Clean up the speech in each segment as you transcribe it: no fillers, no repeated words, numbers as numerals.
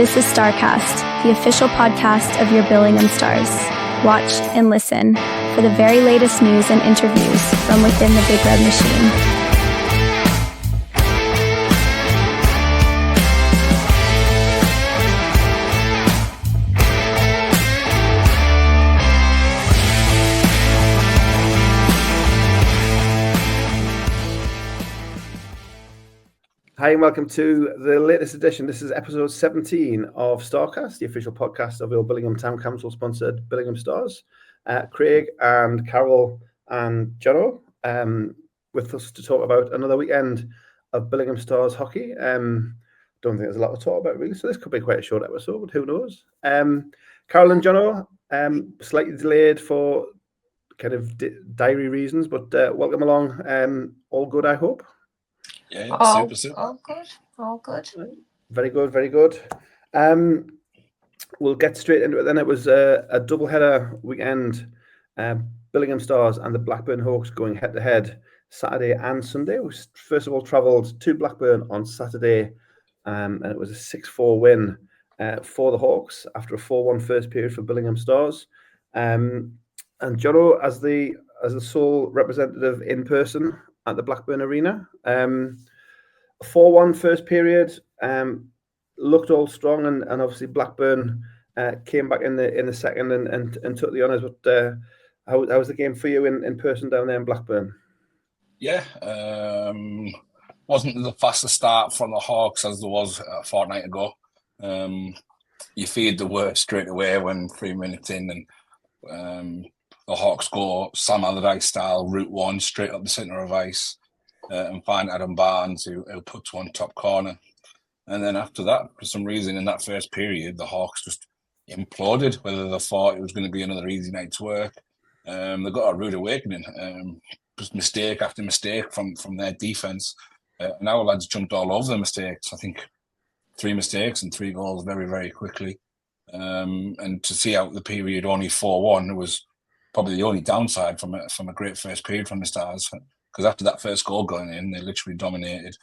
This is Starcast, the official podcast of your Billingham Stars. Watch and listen for the very latest news and interviews from within the Big Red Machine. Hi and welcome to the latest edition. This is episode 17 of Starcast, the official podcast of your Billingham Town Council sponsored Billingham Stars. Craig and Carol and Jono with us to talk about another weekend of Billingham Stars hockey. Don't think there's a lot to talk about really, so this could be quite a short episode, but who knows. Carol and Jono, slightly delayed for kind of diary reasons, but welcome along. All good, I hope. Yeah, super. All good. Very good. We'll get straight into it then. It was a double-header weekend. Billingham Stars and the Blackburn Hawks going head-to-head Saturday and Sunday. We first of all travelled to Blackburn on Saturday, and it was a 6-4 win for the Hawks after a 4-1 first period for Billingham Stars. And Jono, as the sole representative in person at the Blackburn Arena, 4-1 first period, looked all strong, and obviously Blackburn came back in the second and took the honours. But how was the game for you in person down there in Blackburn? Yeah, wasn't the fastest start from the Hawks as there was a fortnight ago. You feared the worst straight away when 3 minutes in, and the Hawks go Sam Allardyce style route one straight up the centre of ice and find Adam Barnes who puts one top corner. And then after that, for some reason in that first period, the Hawks just imploded, whether they thought it was going to be another easy night's work. They got a rude awakening, just mistake after mistake from their defence. And our lads jumped all over the mistakes. I think 3 mistakes and 3 goals very, very quickly. And to see out the period only 4-1 was probably the only downside from a great first period from the Stars, because after that first goal going in, they literally dominated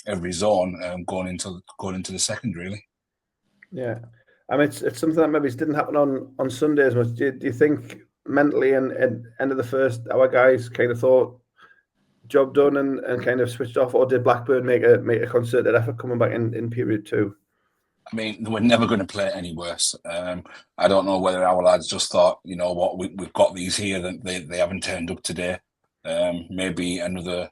every zone going into the second, really. Yeah, I mean it's something that maybe didn't happen on Sunday as much. Do you think mentally and end of the first, our guys kind of thought job done and kind of switched off, or did Blackburn make a concerted effort coming back in period 2? I mean, we're never going to play it any worse. I don't know whether our lads just thought, you know what, we've got these here that they haven't turned up today. Maybe another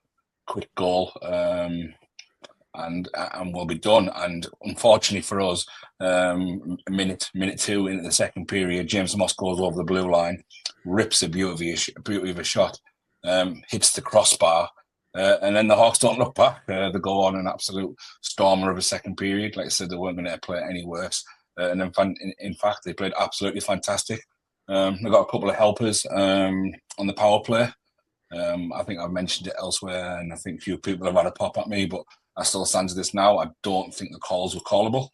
quick goal and we'll be done. And unfortunately for us, minute 2 into the second period, James Moss goes over the blue line, rips a beauty of a shot, hits the crossbar. And then the Hawks don't look back. They go on an absolute stormer of a second period. Like I said, they weren't going to play it any worse. And in fact, they played absolutely fantastic. They got a couple of helpers on the power play. I think I've mentioned it elsewhere, and I think a few people have had a pop at me, but I still stand to this now. I don't think the calls were callable.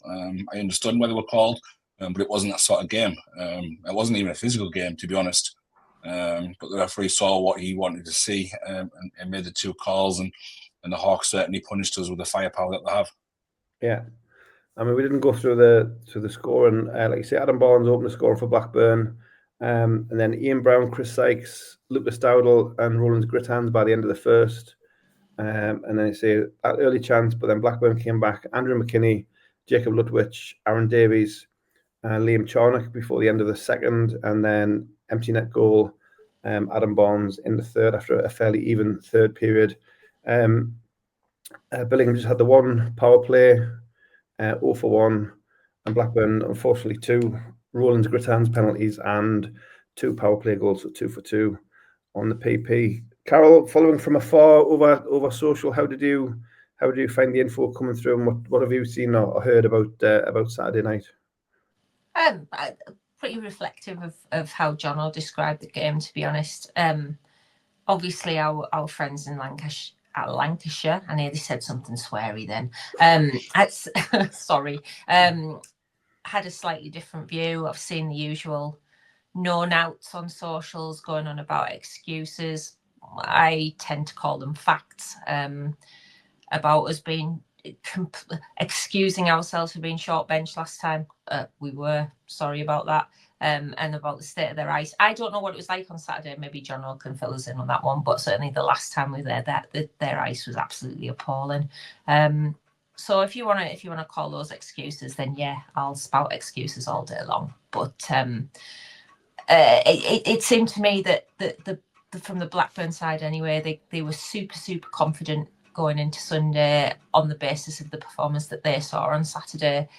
I understood why they were called, but it wasn't that sort of game. It wasn't even a physical game, to be honest. But the referee saw what he wanted to see and made the 2 calls, and the Hawks certainly punished us with the firepower that they have. Yeah, I mean we didn't go through the score, and like you say, Adam Barnes opened the score for Blackburn, and then Ian Brown, Chris Sykes, Lucas Dowdle, and Roland Grittans by the end of the first, and then you say that early chance, but then Blackburn came back. Andrew McKinney, Jacob Lutwich, Aaron Davies, Liam Charnock before the end of the second, and then empty net goal, Adam Barnes in the third after a fairly even third period. Billingham just had the 1 power play, 0 for 1, and Blackburn unfortunately 2 Roland Grittans penalties and 2 power play goals, so 2 for 2 on the PP. Carol, following from afar over social, how did you find the info coming through, and what have you seen or heard about Saturday night? Pretty reflective of how Jono described the game, to be honest. Obviously, our friends in Lancashire, I nearly said something sweary then. Sorry. Had a slightly different view. I've seen the usual known-outs on socials going on about excuses. I tend to call them facts about us being excusing ourselves for being short bench last time. We were sorry about that. And about the state of their ice. I don't know what it was like on Saturday. Maybe Jono can fill us in on that one. But certainly the last time we were there, their ice was absolutely appalling. So if you want to call those excuses, then yeah, I'll spout excuses all day long. But it seemed to me that the from the Blackburn side anyway, they were super confident going into Sunday on the basis of the performance that they saw on Saturday.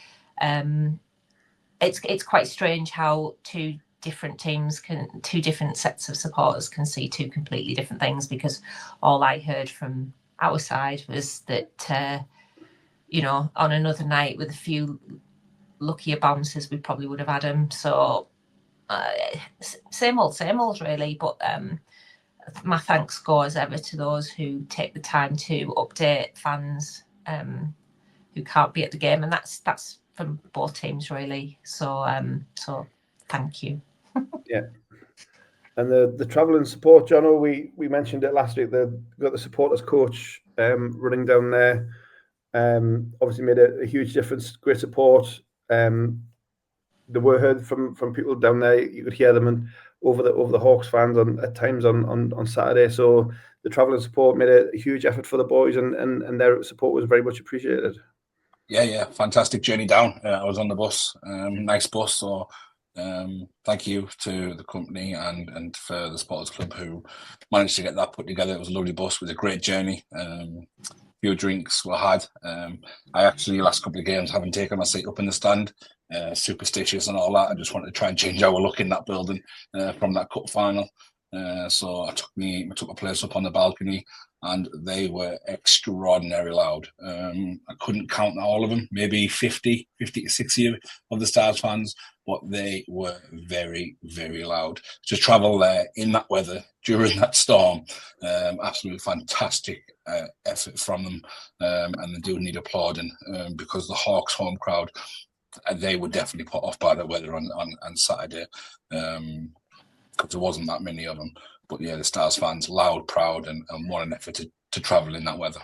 It's quite strange how two different sets of supporters can see two completely different things, because all I heard from our side was that on another night with a few luckier bounces, we probably would have had them. So same old really. But my thanks go as ever to those who take the time to update fans who can't be at the game, and that's from both teams really. So thank you. Yeah. And the travelling support, Jono, we mentioned it last week. They've got the supporters coach running down there. Obviously made a huge difference. Great support. They were heard from people down there. You could hear them and over the Hawks fans at times on Saturday. So the travelling support made a huge effort for the boys, and their support was very much appreciated. Yeah, fantastic journey down. I was on the bus, nice bus. So thank you to the company and for the Supporters Club who managed to get that put together. It was a lovely bus with a great journey. Few drinks were had. I actually, last couple of games, haven't taken my seat up in the stand. Superstitious and all that. I just wanted to try and change our look in that building from that cup final. So I took my place up on the balcony, and they were extraordinarily loud. I couldn't count all of them, maybe 50 to 60 of the Stars fans, but they were very, very loud. To travel there in that weather during that storm, absolutely fantastic effort from them, and they do need applauding because the Hawks home crowd, they were definitely put off by the weather on Saturday, because there wasn't that many of them. But yeah, the Stars fans, loud, proud, and what an effort to travel in that weather.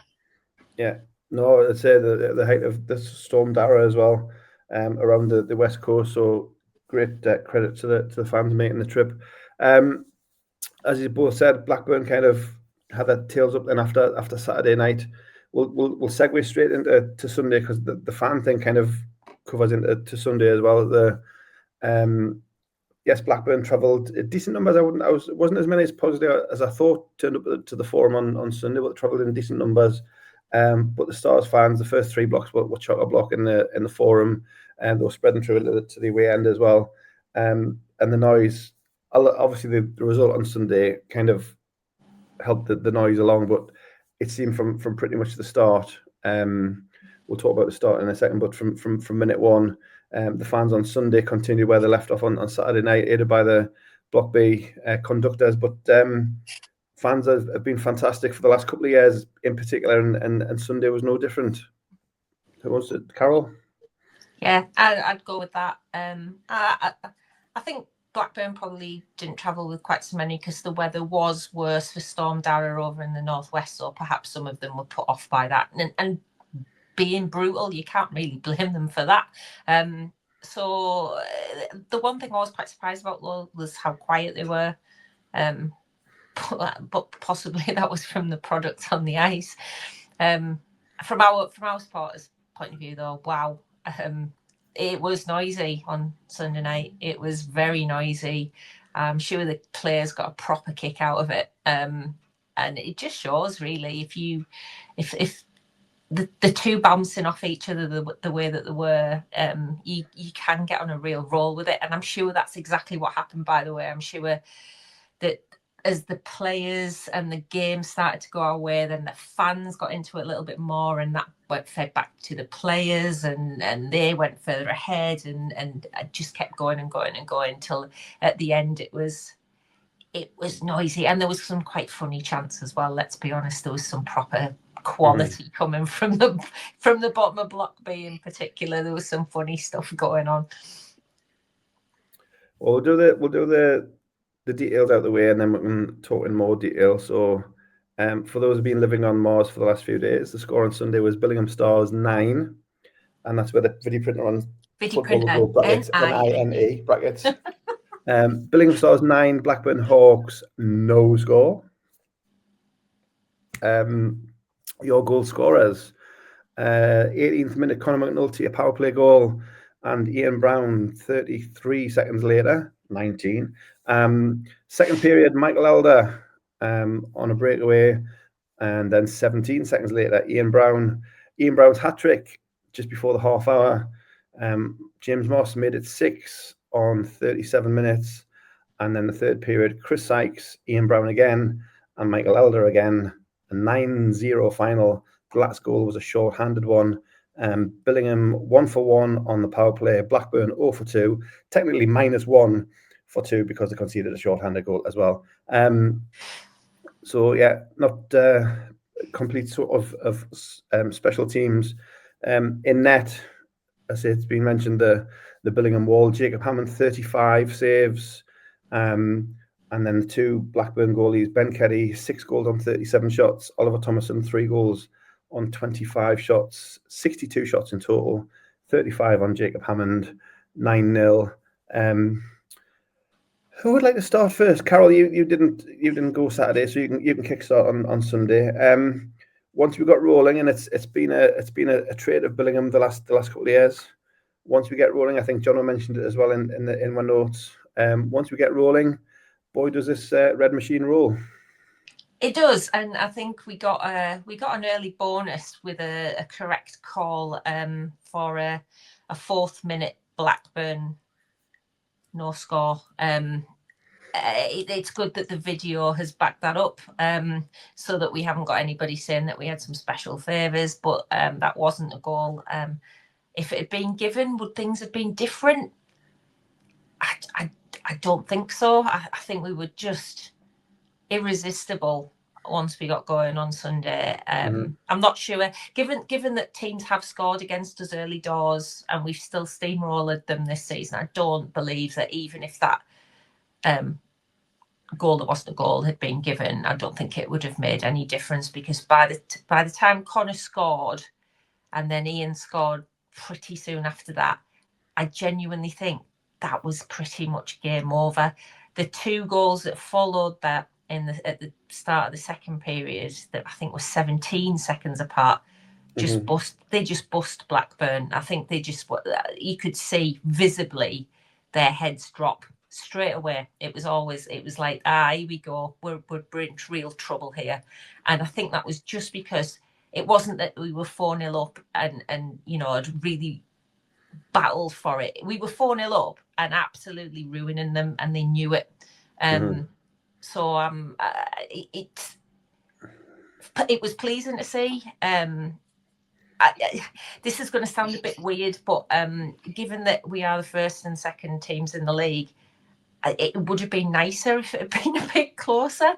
Yeah, no, I'd say the height of the storm Dara as well, around the west coast. So great credit to the fans making the trip. As you both said, Blackburn kind of had their tails up then after Saturday night. We'll segue straight into Sunday, because the fan thing kind of covers into Sunday as well. Yes, Blackburn travelled decent numbers. Wasn't as many as I thought turned up to the forum on Sunday, but travelled in decent numbers. But the Stars fans, the first three blocks were chock-a-block in the forum, and they were spreading through to the away end as well. And the noise, obviously the result on Sunday kind of helped the noise along, but it seemed from pretty much the start. We'll talk about the start in a second, but from minute one, the fans on Sunday continued where they left off on Saturday night, aided by the Block B conductors. But fans have been fantastic for the last couple of years in particular, and Sunday was no different. Who wants it? Carol? Yeah, I'd go with that. I think Blackburn probably didn't travel with quite so many because the weather was worse for Storm Dara over in the northwest, so perhaps some of them were put off by that. And being brutal, you can't really blame them for that. So the one thing I was quite surprised about was how quiet they were. But possibly that was from the product on the ice. From our supporters' point of view, though, wow. It was noisy on Sunday night. It was very noisy. I'm sure the players got a proper kick out of it. And it just shows, really, if the two bouncing off each other the way that they were, you can get on a real roll with it. And I'm sure that's exactly what happened, by the way. I'm sure that as the players and the game started to go our way, then the fans got into it a little bit more, and that fed back to the players, and they went further ahead, and I just kept going and going and going until at the end it was noisy, and there was some quite funny chants as well. Let's be honest, there was some proper quality coming from the bottom of Block B in particular. There was some funny stuff going on. Well, we'll do the details out of the way, and then we can talk in more detail. So For those who've been living on Mars for the last few days, the score on Sunday was Billingham Stars 9, and that's where the video printer on football will go brackets, N-I-N-E brackets. Billingham Stars 9, Blackburn Hawks no score. Your goal scorers, 18th minute, Conor McNulty, a power play goal, and Ian Brown 33 seconds later, 19. Second period, Michael Elder on a breakaway, and then 17 seconds later, Ian Brown's hat-trick just before the half hour. James Moss made it 6 on 37 minutes, and then the third period, Chris Sykes, Ian Brown again, and Michael Elder again. A 9-0 final. The last goal was a short-handed one. Billingham 1 for 1 on the power play. Blackburn 0 for 2. Technically -1 for 2 because they conceded a short-handed goal as well. So yeah, not complete sort of special teams. In net, as it's been mentioned, the Billingham wall. Jacob Hammond 35 saves. And then the two Blackburn goalies, Ben Keddy, 6 goals on 37 shots. Oliver Thomason, 3 goals on 25 shots. 62 shots in total. 35 on Jacob Hammond, 9-0. Who would like to start first? Carol, you didn't go Saturday, so you can kickstart on Sunday. Once we got rolling, and it's been a trait of Billingham the last couple of years. Once we get rolling, I think Jono mentioned it as well in my notes. Once we get rolling, boy, does this red machine roll. It does, and I think we got an early bonus with a correct call for a 4th minute Blackburn no score. It's good that the video has backed that up, so that we haven't got anybody saying that we had some special favours, but that wasn't a goal. If it had been given, would things have been different? I don't think so. I think we were just irresistible once we got going on Sunday. I'm not sure. Given that teams have scored against us early doors and we've still steamrolled them this season, I don't believe that even if that goal that wasn't a goal had been given, I don't think it would have made any difference, because by the time Connor scored and then Ian scored pretty soon after that, I genuinely think that was pretty much game over. The 2 goals that followed that at the start of the second period, that I think was 17 seconds apart, they just bust Blackburn. I think you could see visibly their heads drop straight away. It was like, here we go, we're in real trouble here. And I think that was just because it wasn't that we were 4-0 up and had really battled for it. We were 4-0 up and absolutely ruining them, and they knew it. So it was pleasing to see. This is going to sound a bit weird, but given that we are the first and second teams in the league, it would have been nicer if it had been a bit closer.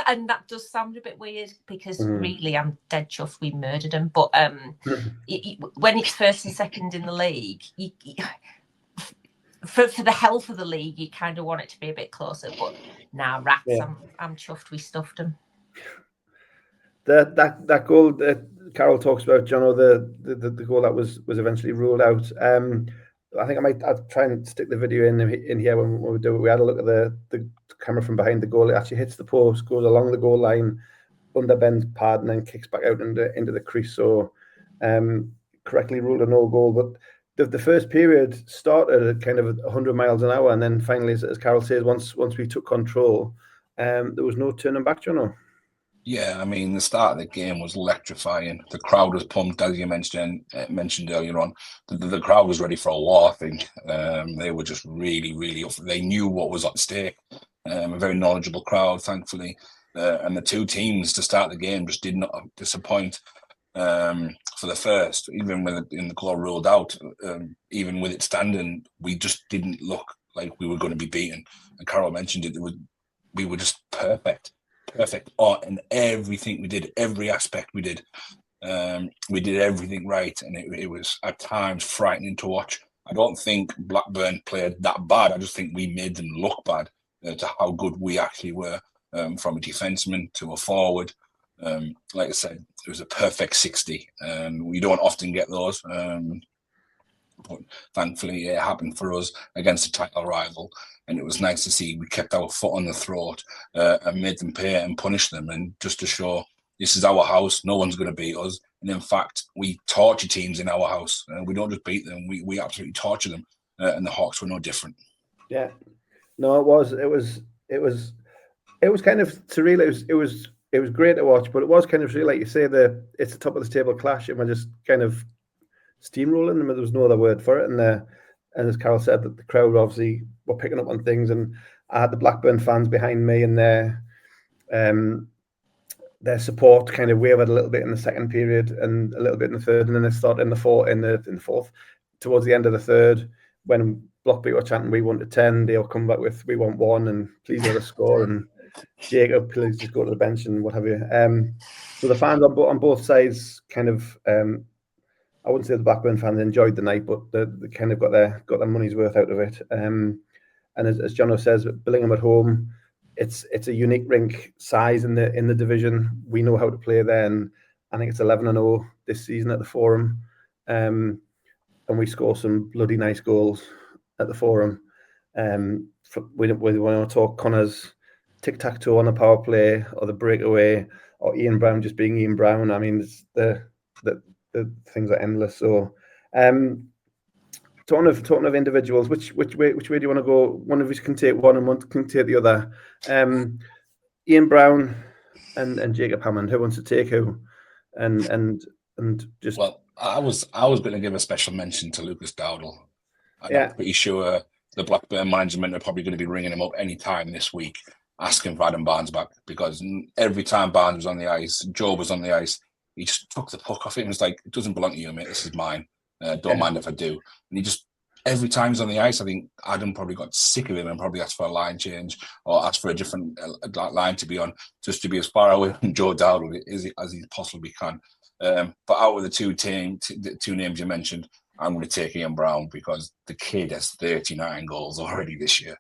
And that does sound a bit weird, because really I'm dead chuffed we murdered them. But when it's first and second in the league, for the health of the league, you kind of want it to be a bit closer. But nah, rats, yeah. I'm chuffed we stuffed them. That goal that Carol talks about, Jono, the goal that was eventually ruled out. I think I'll try and stick the video in here when we do it. We had a look at the camera from behind the goal. It actually hits the post, goes along the goal line, under Ben's pad, and then kicks back out into the crease. So correctly ruled a no goal. But the first period started at kind of 100 miles an hour, and then finally, as Carol says, once we took control, there was no turning back, Jono. Yeah, I mean, the start of the game was electrifying. The crowd was pumped, as you mentioned earlier on. The crowd was ready for a war, I think. They were just really, really up. They knew what was at stake. A very knowledgeable crowd, thankfully. And the two teams to start the game just did not disappoint. For the first, even when the goal ruled out, even with it standing, we just didn't look like we were going to be beaten. And Carol mentioned it. We were just perfect in everything we did, every aspect we did. We did everything right, and it was at times frightening to watch. I don't think Blackburn played that bad. I just think we made them look bad to how good we actually were, from a defenseman to a forward. Like I said, it was a perfect 60. We don't often get those. But thankfully, it happened for us against a title rival, and it was nice to see we kept our foot on the throat and made them pay and punish them, and just to show this is our house, no one's going to beat us. And in fact, we torture teams in our house. We don't just beat them; we absolutely torture them. And the Hawks were no different. Yeah, no, it was kind of surreal. It was great to watch, but it was kind of surreal, like you say, it's the top of the table clash, and we're just kind of steamrolling them. There was no other word for it, and as Carol said, that the crowd obviously were picking up on things, and I had the Blackburn fans behind me, and their support kind of wavered a little bit in the second period and a little bit in the third, and then they started in the fourth. Towards the end of the third, when Blockby were chanting "We want to 10," they'll come back with "We want 1," and please let us score, and Jacob, please just go to the bench and what have you. So the fans on both sides kind of. I wouldn't say the Blackburn fans enjoyed the night, but they kind of got their money's worth out of it. And as Jono says, Billingham at home, it's a unique rink size in the division. We know how to play there, and I think it's 11-0 this season at the Forum, and we score some bloody nice goals at the Forum. We want to talk Connor's tic-tac-toe on the power play, or the breakaway, or Ian Brown just being Ian Brown. I mean, it's the things are endless. So, talking of individuals, which way do you want to go? One of us can take one, and one can take the other. Ian Brown and Jacob Hammond. Who wants to take who? And just well, I was going to give a special mention to Lucas Dowdle. I'm pretty sure the Blackburn management are probably going to be ringing him up any time this week, asking for Adam Barnes back, because every time Barnes was on the ice, Joe was on the ice, he just took the puck off it and was like, "It doesn't belong to you, mate. This is mine. Don't mind if I do." And he just, every time he's on the ice, I think Adam probably got sick of him and probably asked for a line change or asked for a different line to be on, just to be as far away from Joe Dowdle as he possibly can. But out of the two names you mentioned, I'm going to take Ian Brown, because the kid has 39 goals already this year.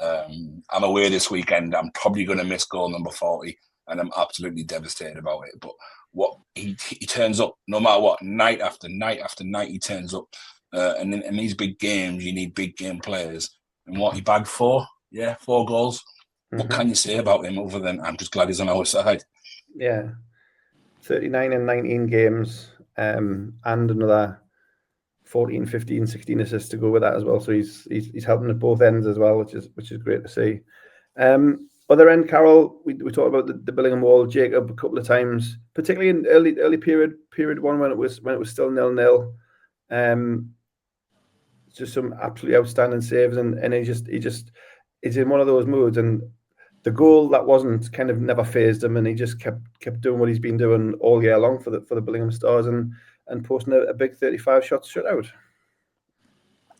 I'm away this weekend. I'm probably going to miss goal number 40, and I'm absolutely devastated about it. But what he turns up no matter what, night after night after night, he turns up. And in these big games, you need big game players. And what he bagged 4 goals. Mm-hmm. What can you say about him other than I'm just glad he's on our side? Yeah, 39 in 19 games, and another 14, 15, 16 assists to go with that as well. So he's helping at both ends as well, which is great to see. Other end, Carol, we talked about the Billingham wall, Jacob, a couple of times, particularly in early period one when it was still 0-0. Just some absolutely outstanding saves, and he's in one of those moods, and the goal that wasn't kind of never phased him, and he just kept doing what he's been doing all year long for the Billingham Stars, and posting a big 35 shots shutout.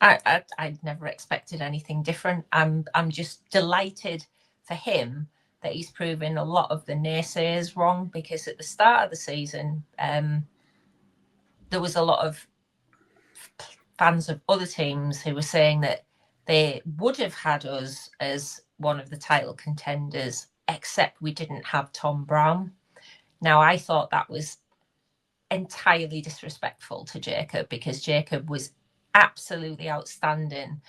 I never expected anything different. I'm just delighted for him that he's proven a lot of the naysayers wrong, because at the start of the season, there was a lot of fans of other teams who were saying that they would have had us as one of the title contenders, except we didn't have Tom Brown. Now, I thought that was entirely disrespectful to Jacob, because Jacob was absolutely outstanding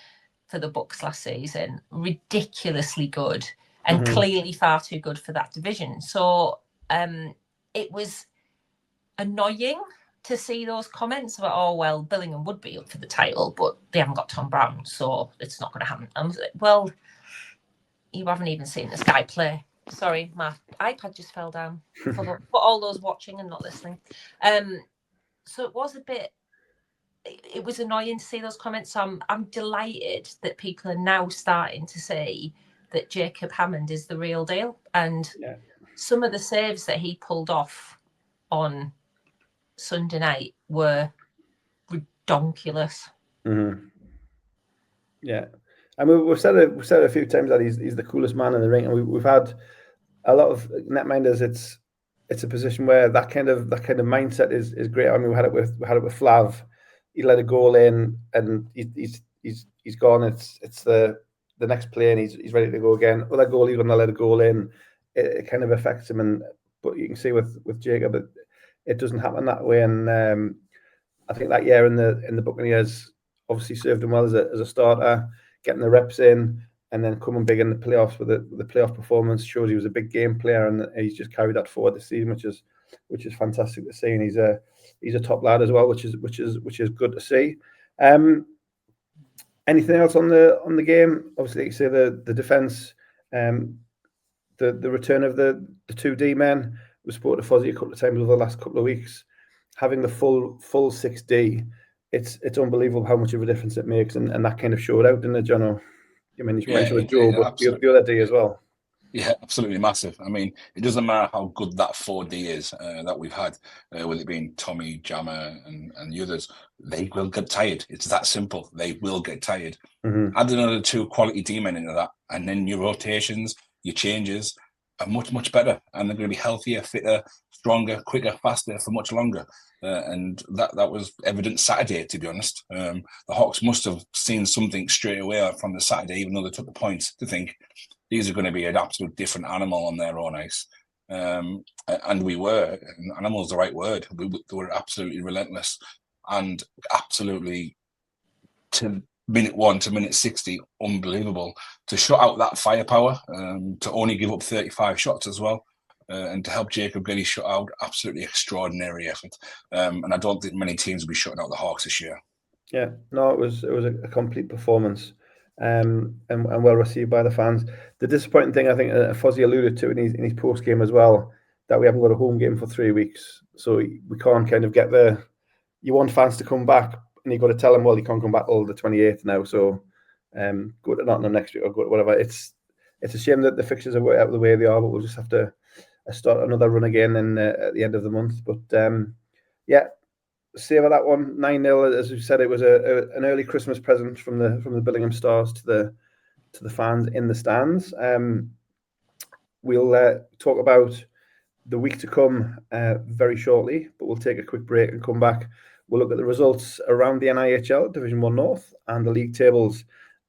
for the Bucks last season, ridiculously good, and clearly far too good for that division. So it was annoying to see those comments about, oh, well, Billingham would be up for the title, but they haven't got Tom Brown, so it's not going to happen. I was like, well, you haven't even seen this guy play. Sorry, my iPad just fell down for all those watching and not listening. So it was it was annoying to see those comments. So I'm delighted that people are now starting to say that Jacob Hammond is the real deal. And some of the saves that he pulled off on Sunday night were redonkulous. Mm-hmm. Yeah. I mean, we've said it a few times that he's the coolest man in the ring, and we've had a lot of netminders. It's a position where that kind of mindset is great. I mean, we had it with Flav. He let a goal in, and he's gone. It's the next play, and he's ready to go again. Other goal, he's going to let a goal in. It kind of affects him, and but you can see with Jacob, it doesn't happen that way. And I think that year in the Buccaneers obviously served him well as a starter, getting the reps in, and then coming big in the playoffs with the playoff performance shows he was a big game player, and he's just carried that forward this season, which is fantastic to see. And he's a top lad as well, which is good to see. Anything else on the game? Obviously, you say the defence, the return of the 2D men. We spoke to Fozzie a couple of times over the last couple of weeks. Having the full 6D, it's unbelievable how much of a difference it makes, and that kind of showed out, didn't it, Jono? I mean, you mentioned with Joe, but the other D as well. Yeah, absolutely massive. I mean, it doesn't matter how good that 4D is that we've had, with it being Tommy, Jammer, and the others. They will get tired. It's that simple. They will get tired. Mm-hmm. Add another 2 quality D-men into that, and then your rotations, your changes are much, much better. And they're going to be healthier, fitter, stronger, quicker, faster for much longer. And that was evident Saturday, to be honest. The Hawks must have seen something straight away from the Saturday, even though they took the points, to think these are going to be an absolute different animal on their own ice. And we were. Animal is the right word. They were absolutely relentless and absolutely, to minute 1 to minute 60, unbelievable. To shut out that firepower, to only give up 35 shots as well. And to help Jacob get his shot out, absolutely extraordinary effort. And I don't think many teams will be shutting out the Hawks this year. Yeah, no, it was a complete performance, and well received by the fans. The disappointing thing, I think, Fozzie alluded to in his post game as well, that we haven't got a home game for 3 weeks, so we can't kind of get you want fans to come back, and you've got to tell them, well, you can't come back till the 28th now, so go to Nottingham next week or go to whatever. It's a shame that the fixtures are out the way they are, but we'll just have to start another run again at the end of the month. But yeah, savour that one. 9-0, as we said, it was an early Christmas present from the Billingham Stars to the fans in the stands. We'll talk about the week to come very shortly, but we'll take a quick break and come back. We'll look at the results around the NIHL Division 1 North and the league tables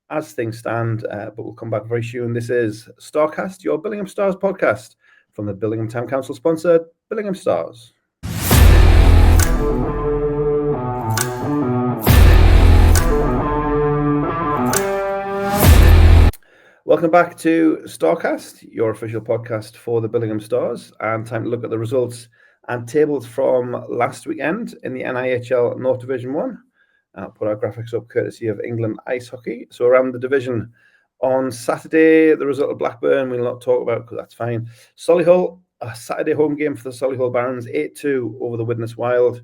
as things stand, but we'll come back very soon. This is Starcast, your Billingham Stars podcast from the Billingham Town Council sponsored Billingham Stars. Welcome back to Starcast, your official podcast for the Billingham Stars, and time to look at the results and tables from last weekend in the NIHL North Division 1. I'll put our graphics up courtesy of England Ice Hockey. So around the division on Saturday, the result of Blackburn we'll not talk about because that's fine. Solihull, a Saturday home game for the Solihull Barons, 8-2 over the Widnes Wild.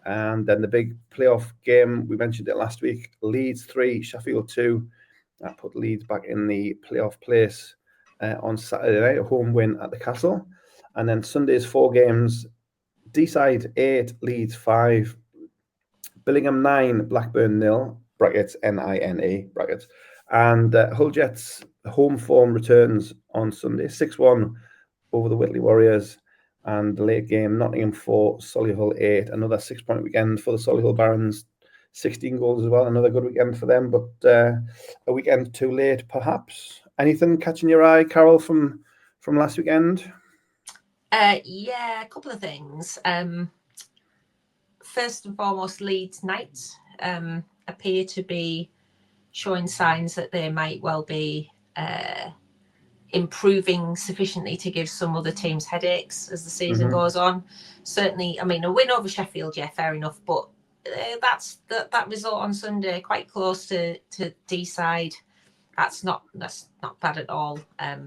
And then the big playoff game, we mentioned it last week, Leeds 3, Sheffield 2. That put Leeds back in the playoff place on Saturday night, a home win at the Castle. And then Sunday's 4 games, Teeside 8, Leeds 5, Billingham 9, Blackburn 0, brackets NINE, brackets. And Hull Jets home form returns on Sunday, 6-1 over the Whitley Warriors. And the late game, Nottingham 4, Solihull 8, another 6-point weekend for the Solihull Barons, 16 goals as well, another good weekend for them, but a weekend too late, perhaps. Anything catching your eye, Carol, from last weekend? Yeah, a couple of things. First and foremost, Leeds Knights appear to be showing signs that they might well be improving sufficiently to give some other teams headaches as the season goes on. Certainly, I mean, a win over Sheffield, yeah, fair enough, but that result on Sunday, quite close to Teeside. That's not bad at all.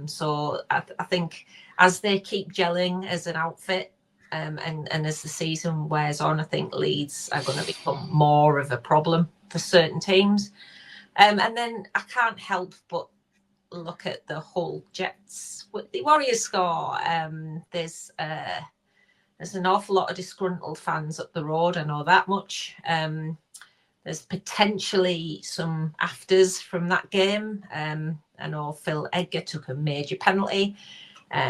So I think as they keep gelling as an outfit, and as the season wears on, I think Leeds are going to become more of a problem for certain teams. And then I can't help but look at the Hull Jets with the Warriors score. There's an awful lot of disgruntled fans up the road, I know that much. There's potentially some afters from that game. I know Phil Edgar took a major penalty,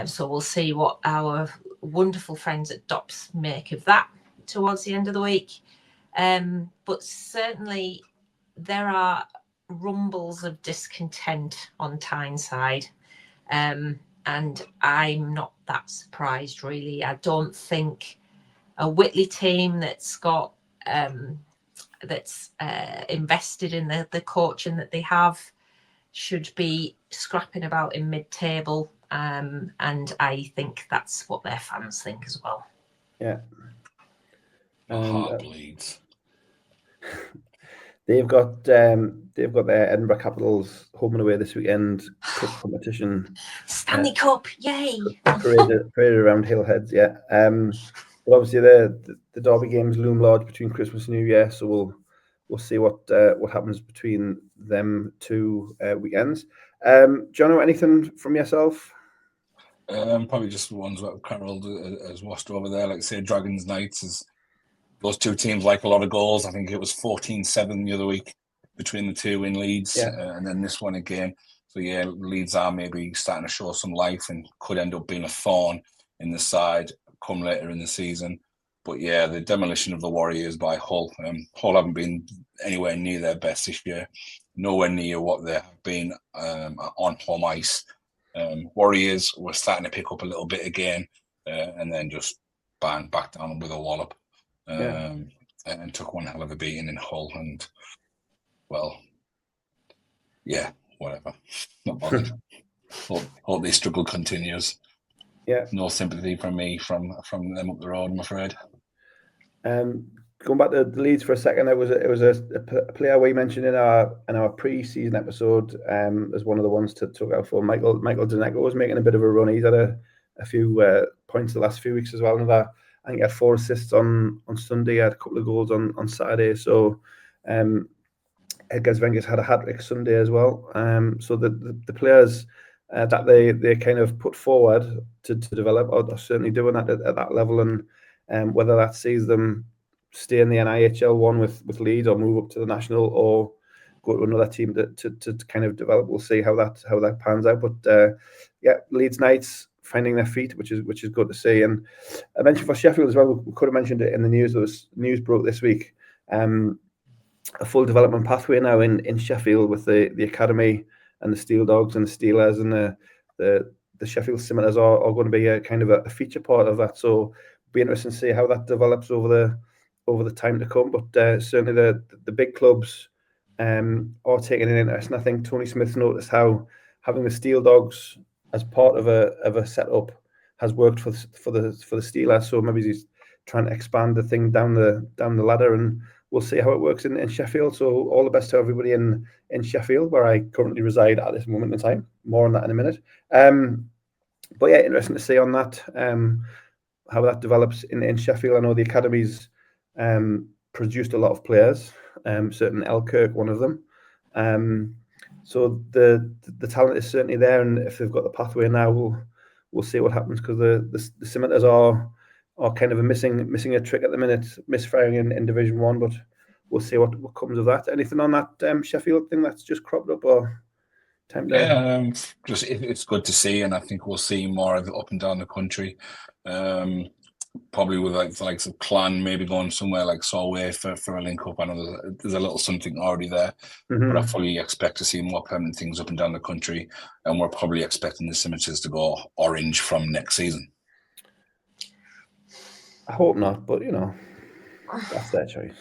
so we'll see what our wonderful friends at DOPS make of that towards the end of the week. But certainly there are rumbles of discontent on Tyneside. and I'm not that surprised, really. I don't think a Whitley team that's got invested in the coaching that they have should be scrapping about in mid-table, and I think that's what their fans think as well. Yeah. My heart bleeds. They've got their Edinburgh Capitals home and away this weekend cup competition. Stanley Cup, yay! Paraded around Hillheads, yeah. But obviously the derby games loom large between Christmas and New Year, so we'll see what happens between them two weekends. Jono, anything from yourself? Probably just the ones that Carol has watched over there. Like say, Dragons Knights is. Those two teams like a lot of goals. I think it was 14-7 the other week between the two in Leeds, and then this one again. So yeah, Leeds are maybe starting to show some life and could end up being a thorn in the side come later in the season. But yeah, the demolition of the Warriors by Hull. Hull haven't been anywhere near their best this year, nowhere near what they have been on home ice. Warriors were starting to pick up a little bit again, and then just bang back down with a wallop. And took one hell of a beating in Hull, and well, yeah, whatever. Not bothered. hope the struggle continues. Yeah, no sympathy from me from them up the road, I'm afraid. Going back to the Leeds for a second, it was a player we mentioned in our pre-season episode as one of the ones to look out for. Michael Deneco was making a bit of a run. He's had a few points the last few weeks as well. I think he had 4 assists on Sunday. He had a couple of goals on Saturday. So Edgar Svenger's had a hat-trick Sunday as well. So the players that they kind of put forward to develop are certainly doing that at that level. And whether that sees them stay in the NIHL one with Leeds or move up to the national or go to another team to kind of develop, we'll see how that pans out. But Leeds Knights finding their feet, which is good to see. And I mentioned for Sheffield as well, we could have mentioned it in the news. There was news broke this week. A full development pathway now in Sheffield with the academy and the Steel Dogs and the Steelers and the Sheffield Scimitars are going to be a kind of a feature part of that. So it'll be interesting to see how that develops over the time to come. But certainly the big clubs are taking an interest. And I think Tony Smith noticed how having the Steel Dogs as part of a setup has worked for the Steelers. So maybe he's trying to expand the thing down the ladder, and we'll see how it works in Sheffield. So all the best to everybody in Sheffield, where I currently reside at this moment in time. More on that in a minute. But yeah, interesting to see on that, how that develops in Sheffield. I know the academies produced a lot of players, certain Elkirk, one of them. So the talent is certainly there, and if they've got the pathway now, we'll see what happens, because the Scimitars are kind of missing a trick at the minute, misfiring in Division 1, but we'll see what comes of that. Anything on that Sheffield thing that's just cropped up, or time to... just it's good to see, and I think we'll see more of it up and down the country. Probably with the likes of Clan maybe going somewhere like Solway for a link up. I know there's a little something already there, but I fully expect to see more permanent things up and down the country, and we're probably expecting the Scimitars to go orange from next season. I hope not, but that's their choice.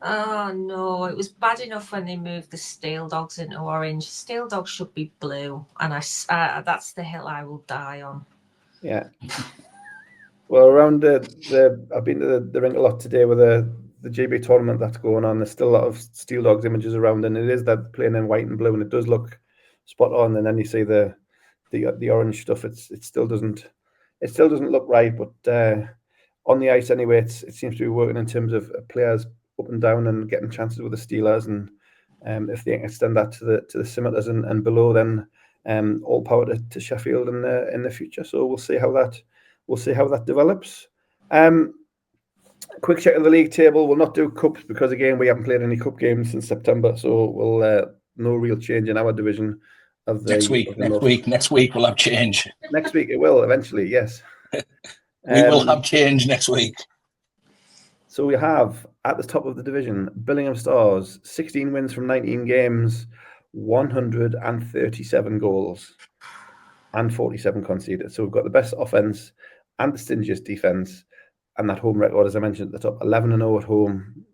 Oh no, it was bad enough when they moved the Steel Dogs into orange. Steel Dogs should be blue, and that's the hill I will die on. Yeah. Well, around I've been to the rink a lot today with the GB tournament that's going on. There's still a lot of Steel Dogs images around, and it is that playing in white and blue, and it does look spot on. And then you see the orange stuff. It still doesn't look right, but on the ice anyway, it seems to be working in terms of players up and down and getting chances with the Steelers. And if they extend that to the Scimitars and below, then all power to Sheffield in the future. So we'll see how that develops. Quick check of the league table. We'll not do cups because again we haven't played any cup games since September, so we'll no real change in our division of the next week we'll have change. Next week it will eventually, yes. We will have change next week. So we have at the top of the division Billingham Stars, 16 wins from 19 games, 137 goals. and 47 conceded. So we've got the best offense and the stingiest defense, and that home record, as I mentioned at the top, 11-0 at home,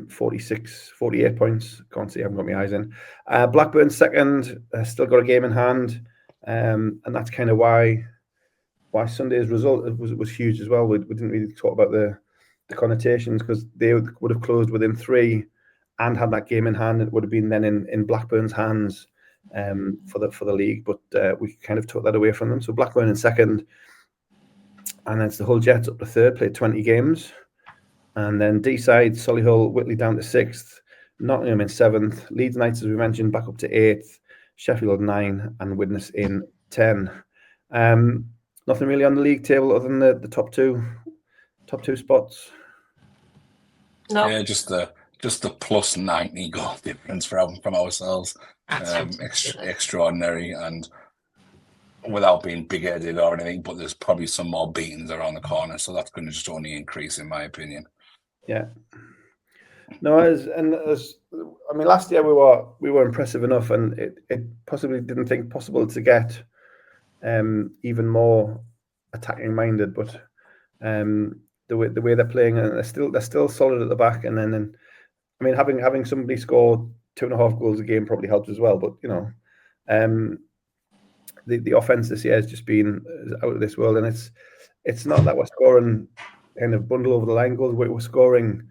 48 points. Can't see, I haven't got my eyes in. Blackburn second, still got a game in hand, and that's kind of why Sunday's result was huge as well. We didn't really talk about the connotations, because they would have closed within 3 and had that game in hand. It would have been then in Blackburn's hands for the league, but we kind of took that away from them. So Blackburn in second, and then it's the Hull Jets up to third, played 20 games. And then Teeside, Solihull, Whitley down to 6th, Nottingham in 7th, Leeds Knights, as we mentioned, back up to 8th, Sheffield 9, and Widnes in 10. Nothing really on the league table other than the top two spots. No. Yeah, just the plus 90 goal difference from ourselves. Extraordinary, and without being big-headed or anything, but there's probably some more beatings around the corner, so that's going to just only increase, in my opinion. Yeah. No, I mean, last year we were impressive enough, and it possibly didn't think possible to get even more attacking minded, but the way they're playing, and they're still solid at the back, and then I mean, having somebody score 2.5 goals a game probably helps as well, but you know, the offense this year has just been out of this world, and it's not that we're scoring kind of bundle over the line goals, we're scoring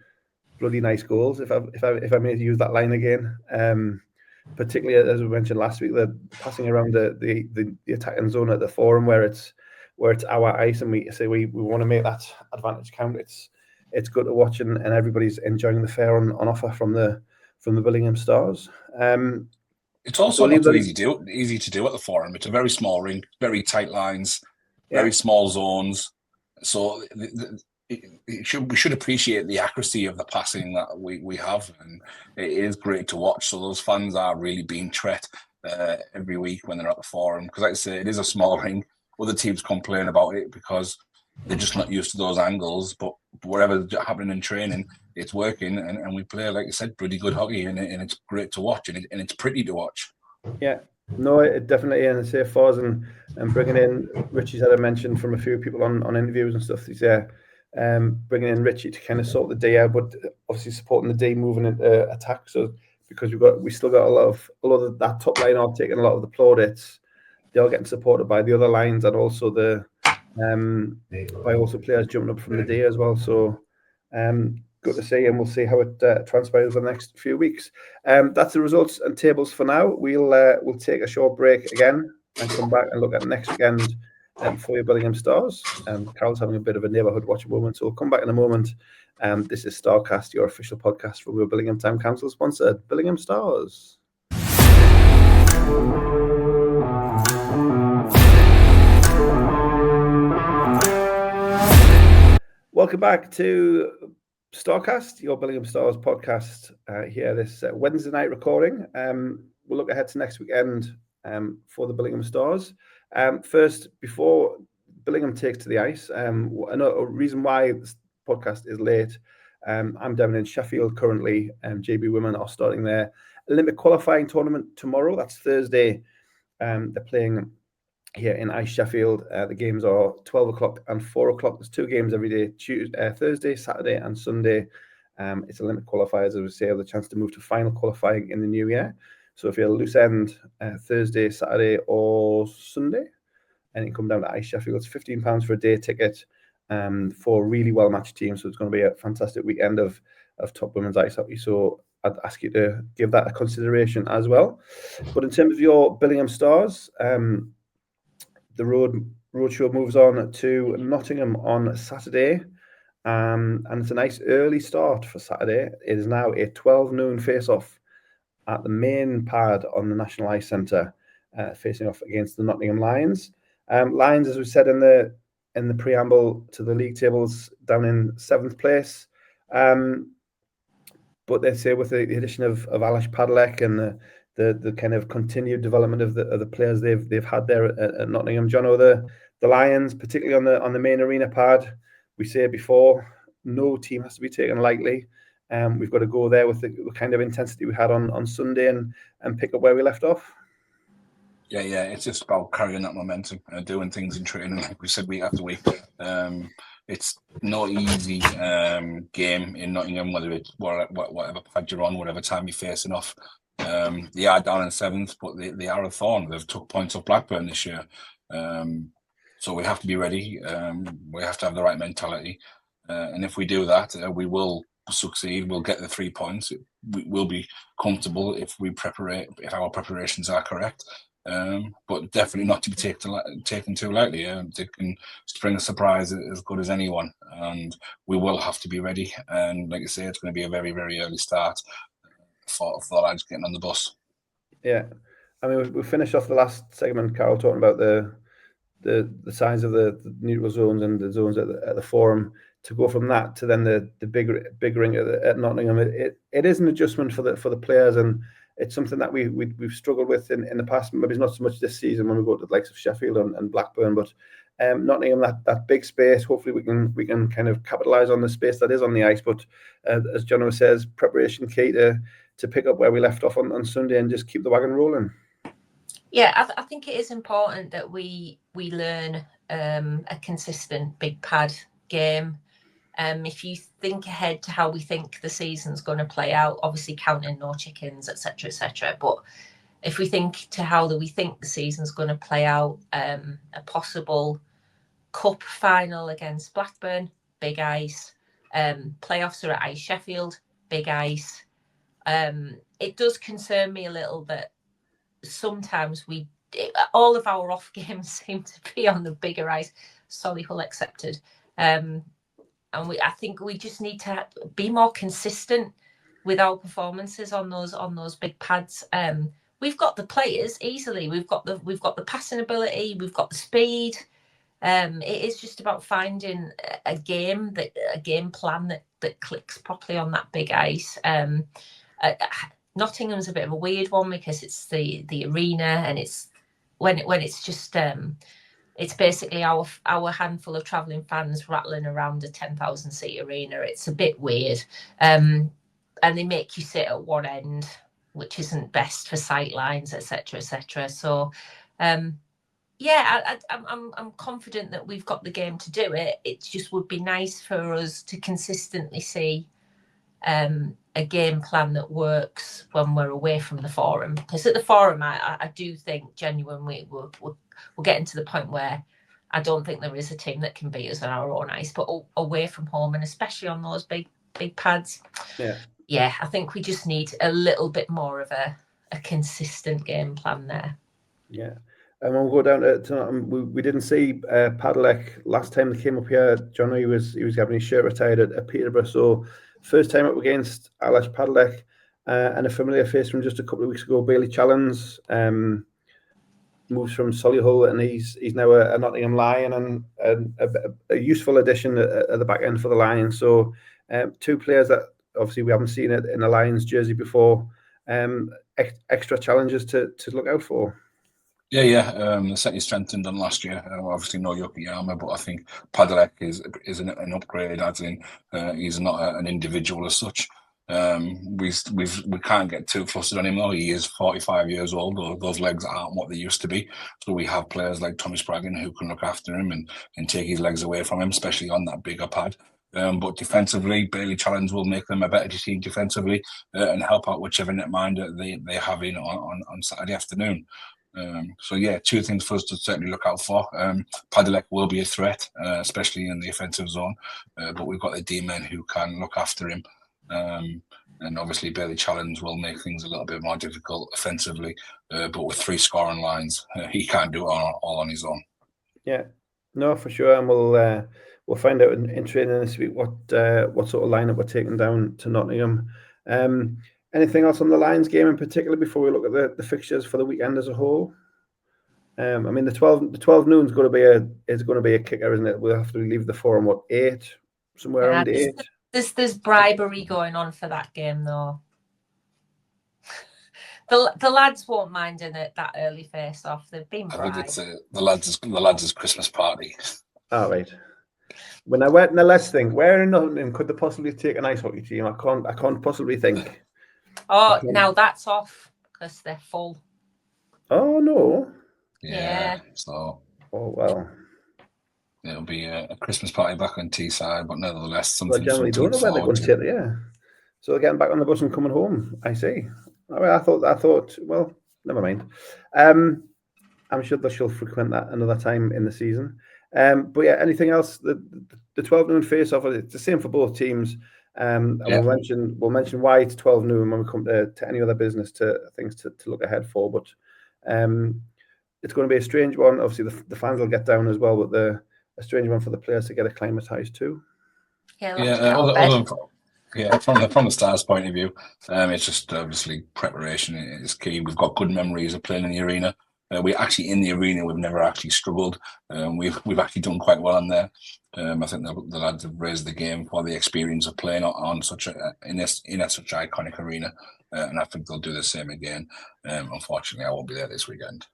bloody nice goals, if I may use that line again. Particularly as we mentioned last week, the passing around the attacking zone at the Forum, where it's our ice, and we say we want to make that advantage count. It's good to watch, and everybody's enjoying the fare on offer from the Billingham Stars. It's also not easy to do at the Forum. It's a very small rink, very tight lines, very small zones. So we should appreciate the accuracy of the passing that we have, and it is great to watch. So those fans are really being treated every week when they're at the Forum, because, like I say, it is a small rink. Other teams complain about it because they're just not used to those angles, but whatever's happening in training, it's working, and we play, like I said, pretty good hockey, and it's great to watch, and it's pretty to watch. Yeah, no, it definitely, and say Foz and bringing in Richie's that I mentioned from a few people on interviews and stuff. Bringing in Richie to kind of sort the D out, but obviously supporting the D moving into attack. So because we still got a lot of that top line are taking a lot of the plaudits. They're getting supported by the other lines, and also by also players jumping up from the D as well. So good to see, and we'll see how it transpires in the next few weeks. That's the results and tables for now. We'll take a short break again and come back and look at next weekend for your Billingham Stars. Carol's having a bit of a neighbourhood watch moment, so we'll come back in a moment. This is Starcast, your official podcast from your Billingham Town Council sponsored Billingham Stars. Welcome back to Starcast, your Billingham Stars podcast. Here this Wednesday night recording. We'll look ahead to next weekend for the Billingham Stars. First, before Billingham takes to the ice, another reason why this podcast is late. I'm down in Sheffield currently. JB women are starting their Olympic qualifying tournament tomorrow. That's Thursday. They're playing here in Ice Sheffield. The games are 12 o'clock and 4 o'clock. There's 2 games every day, Thursday, Saturday and Sunday. It's Olympic qualifiers, as we say, have the chance to move to final qualifying in the new year. So if you're a loose end, Thursday, Saturday or Sunday, and you come down to Ice Sheffield, it's £15 for a day ticket for a really well-matched team. So it's going to be a fantastic weekend of top women's ice hockey. So I'd ask you to give that a consideration as well. But in terms of your Billingham Stars, the roadshow moves on to Nottingham on Saturday, and it's a nice early start for Saturday. It is now a 12 noon face-off at the main pad on the National Ice Centre, facing off against the Nottingham Lions. Lions, as we said in the preamble to the league tables, down in 7th place. But they say with the addition of Alash Padlek and the kind of continued development of the players they've had there at Nottingham, Jono, the Lions, particularly on the main arena pad, we say before, no team has to be taken lightly. We've got to go there with the kind of intensity we had on Sunday and pick up where we left off. Yeah. It's just about carrying that momentum and doing things in training, like we said, week after week. It's no easy game in Nottingham, whether it's whatever pad you're on, whatever time you're facing off. They are down in 7th, but they are a thorn. They've took points off Blackburn this year. So we have to be ready. We have to have the right mentality. And if we do that, we will succeed. We'll get the 3 points. We'll be comfortable if if our preparations are correct. But definitely not to be taken too lightly. They can spring a surprise as good as anyone, and we will have to be ready. And like I say, it's going to be a very, very early start for the lads getting on the bus. Yeah, I mean, we finished off the last segment, Carol, talking about the size of the neutral zones and the zones at the Forum. To go from that to then the big ring at Nottingham, it is an adjustment for the players, and it's something that we've struggled with in the past. Maybe not so much this season when we go to the likes of Sheffield and Blackburn, but Nottingham, that big space. Hopefully we can kind of capitalise on the space that is on the ice. But as Jono says, preparation key to pick up where we left off on Sunday and just keep the wagon rolling. Yeah, I think it is important that we learn a consistent big pad game. If you think ahead to how we think the season's going to play out, obviously counting no chickens, etc., but if we think to how we think the season's going to play out, a possible cup final against Blackburn, big ice, playoffs are at Ice Sheffield, big ice. It does concern me a little that sometimes all of our off games seem to be on the bigger ice, Solihull accepted. And I think we just need to be more consistent with our performances on those big pads. We've got the players easily. We've got the passing ability. We've got the speed. It is just about finding a game plan that clicks properly on that big ice. Nottingham's a bit of a weird one because it's the arena, and it's when it's just. It's basically our handful of travelling fans rattling around a 10,000 seat arena. It's a bit weird. And they make you sit at one end, which isn't best for sight lines, etc. So, I'm confident that we've got the game to do it. It just would be nice for us to consistently see a game plan that works when we're away from the Forum. Because at the Forum, I do think genuinely we're getting to the point where I don't think there is a team that can beat us on our own ice, but away from home, and especially on those big pads. Yeah, I think we just need a little bit more of a consistent game plan there. Yeah. And when we go down to we didn't see Padalek last time they came up here. Jono, he was having his shirt retired at Peterborough. So first time up against Alash Padalek, and a familiar face from just a couple of weeks ago, Bailey Challens. Moves from Solihull, and he's now a Nottingham Lion and a useful addition at the back end for the Lions. So two players that obviously we haven't seen it in a Lions jersey before. Extra challenges to look out for. Yeah. They certainly strengthened them last year. Obviously, no Yokoyama, but I think Padalek is an upgrade. As in, he's not an individual as such. We can't get too flustered on him though. He is 45 years old. Those legs aren't what they used to be. So we have players like Thomas Braggan who can look after him and take his legs away from him, especially on that bigger pad. But defensively, Bailey Challenge will make them a better team defensively and help out whichever netminder they have in on Saturday afternoon. So yeah, two things for us to certainly look out for. Padalek will be a threat, especially in the offensive zone, but we've got the D-men who can look after him. And obviously Bailey Challenge will make things a little bit more difficult offensively, but with 3 scoring lines, he can't do it all on his own. Yeah, no, for sure, and we'll find out in training this week what sort of lineup we're taking down to Nottingham. Anything else on the Lions game in particular before we look at the fixtures for the weekend as a whole? I mean, the 12 noon is going to be a kicker, isn't it? We'll have to leave the Forum 8, somewhere around 8. There's bribery going on for that game though. The lads won't mind in it that early face off. They've been bribed. I think it's the lads' Christmas party. All right. When I went in the last thing, where in Nottingham could they possibly take an ice hockey team? I can't possibly think. Oh, now that's off because they're full. Oh no! Yeah. So. Oh well. It'll be a Christmas party back on Teeside, but nevertheless, So I something generally to don't look know where they're forward going to to. take it. Yeah. So they're getting back on the bus and coming home. I see. I mean, I thought. Well, never mind. I'm sure that she'll frequent that another time in the season. But yeah, anything else? The 12 noon face off. It's the same for both teams. And Yeah. we'll mention why it's 12 noon when we come to any other business things to look ahead for. But it's going to be a strange one. Obviously, the fans will get down as well, but a strange one for the players to get acclimatised to. From the Stars' point of view, it's just obviously preparation is key. We've got good memories of playing in the arena. We're actually in the arena. We've never actually struggled. We've actually done quite well on there. I think the lads have raised the game for the experience of playing on such in a such iconic arena, and I think they'll do the same again. Unfortunately, I won't be there this weekend.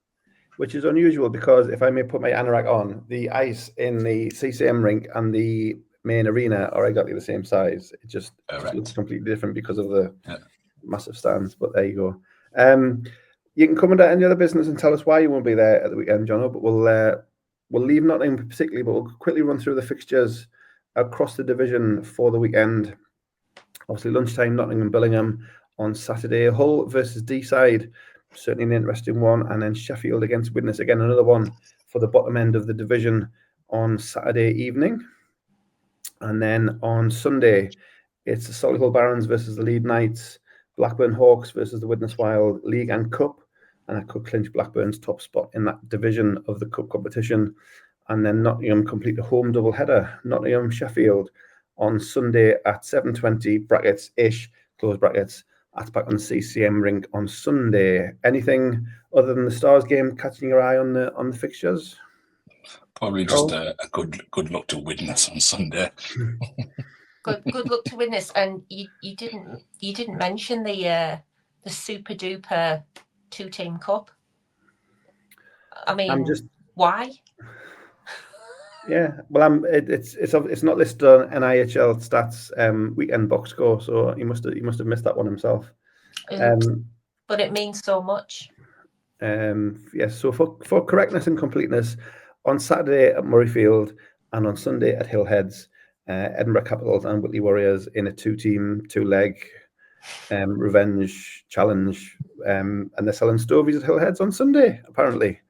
Which is unusual because if I may put my anorak on, the ice in the CCM rink and the main arena are exactly the same size. It just looks completely different because of the massive stands. But there you go. You can come into any other business and tell us why you won't be there at the weekend, Jono. But we'll leave Nottingham particularly, but we'll quickly run through the fixtures across the division for the weekend. Obviously, lunchtime, Nottingham Billingham on Saturday. Hull versus Teeside. Certainly an interesting one. And then Sheffield against Widnes, again, another one for the bottom end of the division on Saturday evening. And then on Sunday, it's the Solihull Barons versus the Leeds Knights, Blackburn Hawks versus the Widnes Wild League and Cup. And that could clinch Blackburn's top spot in that division of the Cup competition. And then Nottingham complete a home doubleheader, Nottingham Sheffield on Sunday at 7:20 brackets-ish, close brackets. That's back on the CCM rink on Sunday. Anything other than the Stars game catching your eye on the fixtures? Probably just a good luck to Widnes on Sunday. good luck to Widnes. And you didn't mention the super duper 2-team cup. I mean, why? Yeah, well, it's not listed on NIHL stats weekend box score, so he must have missed that one himself. But it means so much. Yes, so for correctness and completeness, on Saturday at Murrayfield and on Sunday at Hillheads, Edinburgh Capitals and Whitley Warriors in a 2-team, 2-leg revenge challenge, and they're selling stovies at Hillheads on Sunday. Apparently,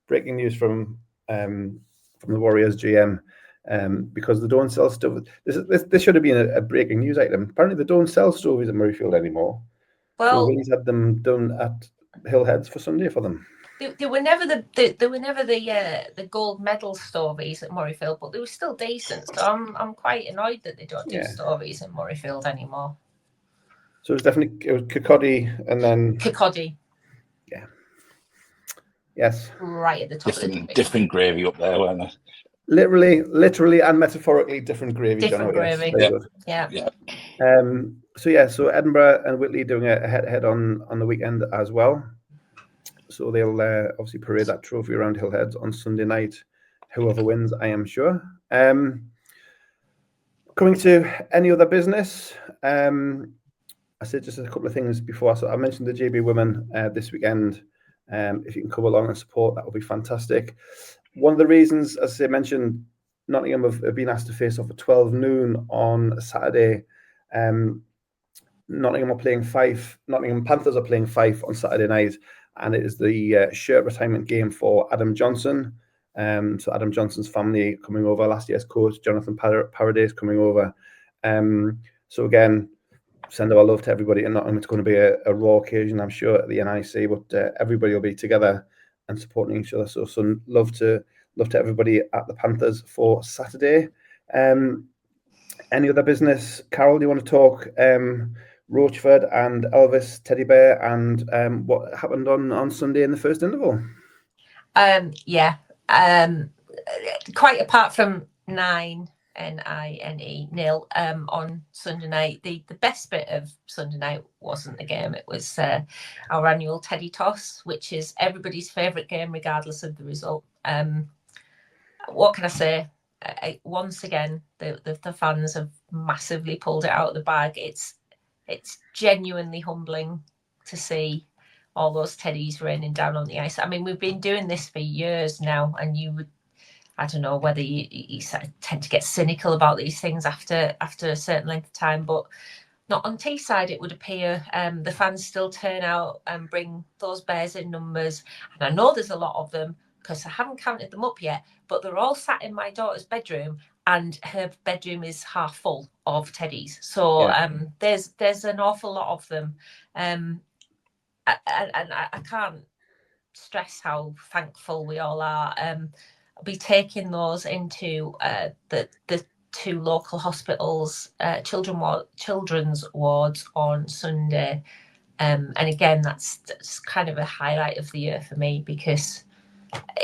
breaking news from the Warriors GM, because they don't sell stovies. This should have been a breaking news item. Apparently, they don't sell stovies at Murrayfield anymore. Well, so Willie's had them done at Hillheads for Sunday for them. They were never the gold medal stories at Murrayfield, but they were still decent. So I'm quite annoyed that they don't do stories at Murrayfield anymore. So it was Kirkcaldy and then Kirkcaldy. Yeah. Yes. Right at the top. Different gravy up there, weren't they? Literally and metaphorically different gravy. Different gravy. Yes. Yeah. So Edinburgh and Whitley doing a head-to-head on the weekend as well. So they'll obviously parade that trophy around Hillheads on Sunday night. Whoever wins, I am sure. Coming to any other business, I said just a couple of things before. So I mentioned the JB women this weekend. If you can come along and support, that would be fantastic. One of the reasons, as I mentioned, Nottingham have been asked to face off at 12 noon on Saturday. Nottingham Panthers are playing Fife on Saturday night, and it is the shirt retirement game for Adam Johnson. So Adam Johnson's family coming over, last year's coach Jonathan Paradise coming over. So again, send our love to everybody in Nottingham. It's going to be a raw occasion, I'm sure, at the NIC, but everybody will be together and supporting each other. So love to everybody at the Panthers for Saturday. Any other business? Carol, do you want to talk Roachford and Elvis Teddy Bear and what happened on Sunday in the first interval? Quite apart from 9-0 on Sunday night, the best bit of Sunday night wasn't the game. It was our annual Teddy Toss, which is everybody's favourite game regardless of the result. What can I say? Once again, the fans have massively pulled it out of the bag. It's genuinely humbling to see all those teddies raining down on the ice. I mean, we've been doing this for years now, and I don't know whether you sort of tend to get cynical about these things after a certain length of time, but not on Teeside, it would appear. The fans still turn out and bring those bears in numbers. And I know there's a lot of them because I haven't counted them up yet, but they're all sat in my daughter's bedroom, and her bedroom is half full of teddies. So there's an awful lot of them. And I can't stress how thankful we all are. I'll be taking those into the 2 local hospitals, children's wards on Sunday, and again that's kind of a highlight of the year for me, because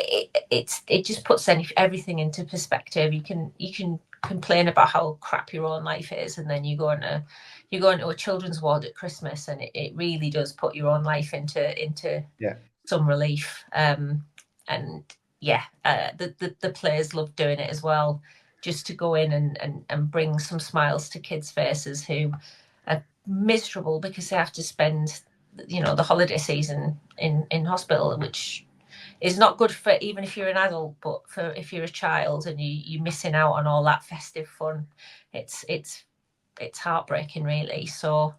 it just puts everything into perspective. You can complain about how crap your own life is, and then you go into a children's ward at Christmas, and it really does put your own life into some relief. The players love doing it as well, just to go in and bring some smiles to kids' faces who are miserable because they have to spend the holiday season in hospital, which is not good for even if you're an adult, but for if you're a child and you're missing out on all that festive fun, it's heartbreaking, really. So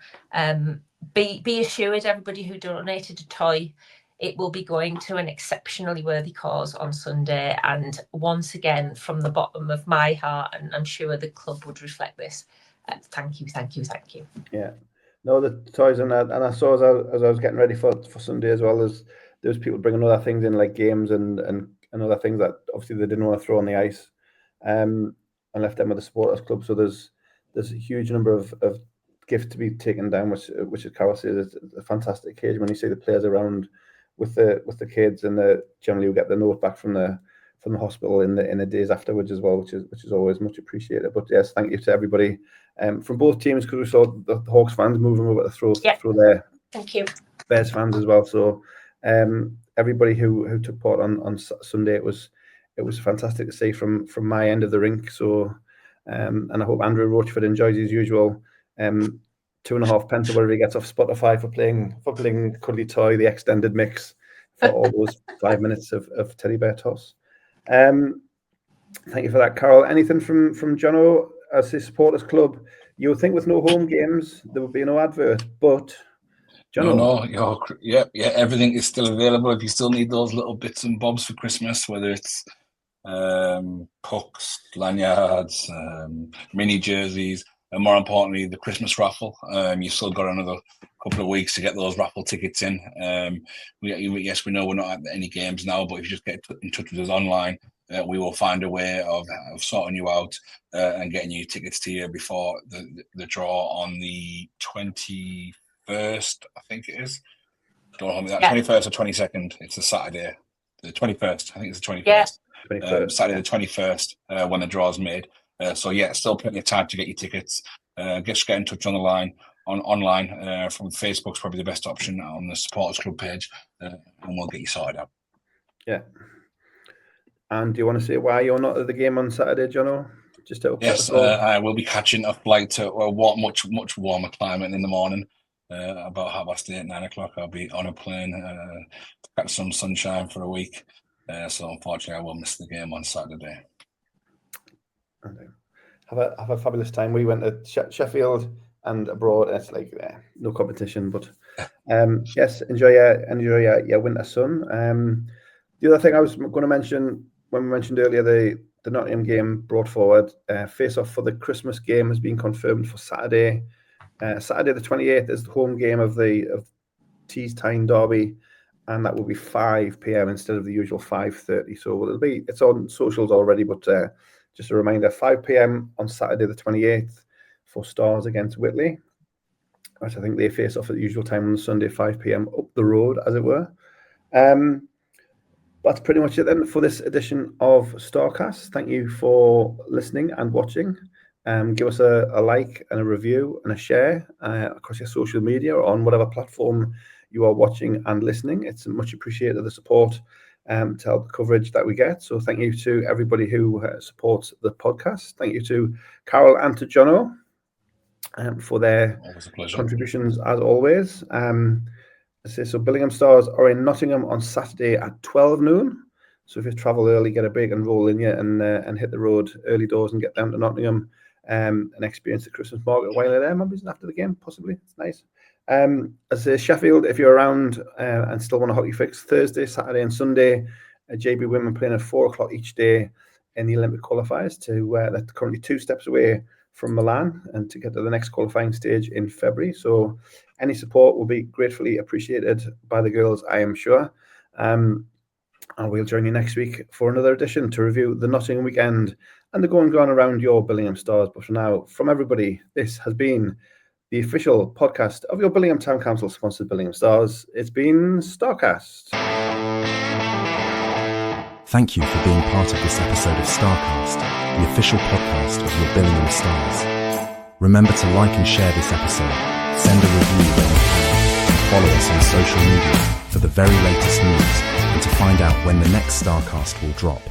be assured, everybody who donated a toy, it will be going to an exceptionally worthy cause on Sunday. And once again, from the bottom of my heart, and I'm sure the club would reflect this, thank you. Yeah, no, the toys and I saw as I was getting ready for Sunday as well, as there was people bringing other things in, like games and other things that obviously they didn't want to throw on the ice, and left them with the supporters club. So there's a huge number of gifts to be taken down, which as Carol says, it's a fantastic occasion when you see the players around with the kids, and generally we get the note back from the hospital in the days afterwards as well, which is always much appreciated. But yes, thank you to everybody from both teams, because we saw the Hawks fans moving over to throw their thank you Bears fans as well. So everybody who took part on Sunday, it was fantastic to see from my end of the rink. So and I hope Andrew Rochford enjoys his usual 2.5 pence or whatever he gets off Spotify for playing Cuddly Toy, the extended mix, for all those 5 minutes of teddy bear toss. Thank you for that, Carol. Anything from Jono as his supporters club? You would think with no home games there would be no advert, but Jono, everything is still available if you still need those little bits and bobs for Christmas, whether it's pucks, lanyards, mini jerseys, and more importantly, the Christmas raffle. You've still got another couple of weeks to get those raffle tickets in. Yes, we know we're not at any games now, but if you just get in touch with us online, we will find a way of sorting you out and getting you tickets to you before the draw on the 21st, I think it is. Don't hold me that. 21st or 22nd. It's a Saturday. The 21st. I think it's the 21st. Yeah. Saturday the 21st when the draw's made. So still plenty of time to get your tickets. Just get in touch on the line online from Facebook's probably the best option on the supporters club page, and we'll get you sorted out. Yeah. And do you want to say why you're not at the game on Saturday, Jono? Just to upset us all. I will be catching a flight to a much warmer climate in the morning. About 8:30, 9 o'clock. I'll be on a plane to catch some sunshine for a week. So unfortunately, I will miss the game on Saturday. Have a fabulous time. We went to Sheffield and abroad. It's like no competition, but yes, enjoy your winter sun. The other thing I was going to mention when we mentioned earlier, the Nottingham game brought forward. Face-off for the Christmas game has been confirmed for Saturday. Saturday the 28th is the home game of Teeside derby, and that will be 5 p.m. instead of the usual 5:30. So it's on socials already, but just a reminder, 5 p.m. on Saturday the 28th for Stars against Whitley. Which I think they face off at the usual time on Sunday, 5 p.m. up the road, as it were. That's pretty much it then for this edition of Starcast. Thank you for listening and watching. Give us a like and a review and a share across your social media or on whatever platform you are watching and listening. It's much appreciated, the support to help the coverage that we get. So thank you to everybody who supports the podcast. Thank you to Carol and to Jono for their contributions as always. So Billingham Stars are in Nottingham on Saturday at 12 noon. So if you travel early, get a break and roll in you and hit the road early doors and get down to Nottingham and experience the Christmas market while you're there. Maybe after the game, possibly. It's nice. As I say, Sheffield, if you're around and still want a hockey fix, Thursday, Saturday and Sunday, JB women playing at 4 o'clock each day in the Olympic Qualifiers. That's currently 2 steps away from Milan and to get to the next qualifying stage in February. So any support will be gratefully appreciated by the girls, I am sure. And we'll join you next week for another edition to review the Nottingham weekend and the going on around your Billingham Stars. But for now, from everybody, this has been the official podcast of your Billingham Town Council sponsored Billingham Stars. It's been Starcast. Thank you for being part of this episode of Starcast, the official podcast of your Billingham Stars. Remember to like and share this episode, send a review when you can, and follow us on social media for the very latest news and to find out when the next Starcast will drop.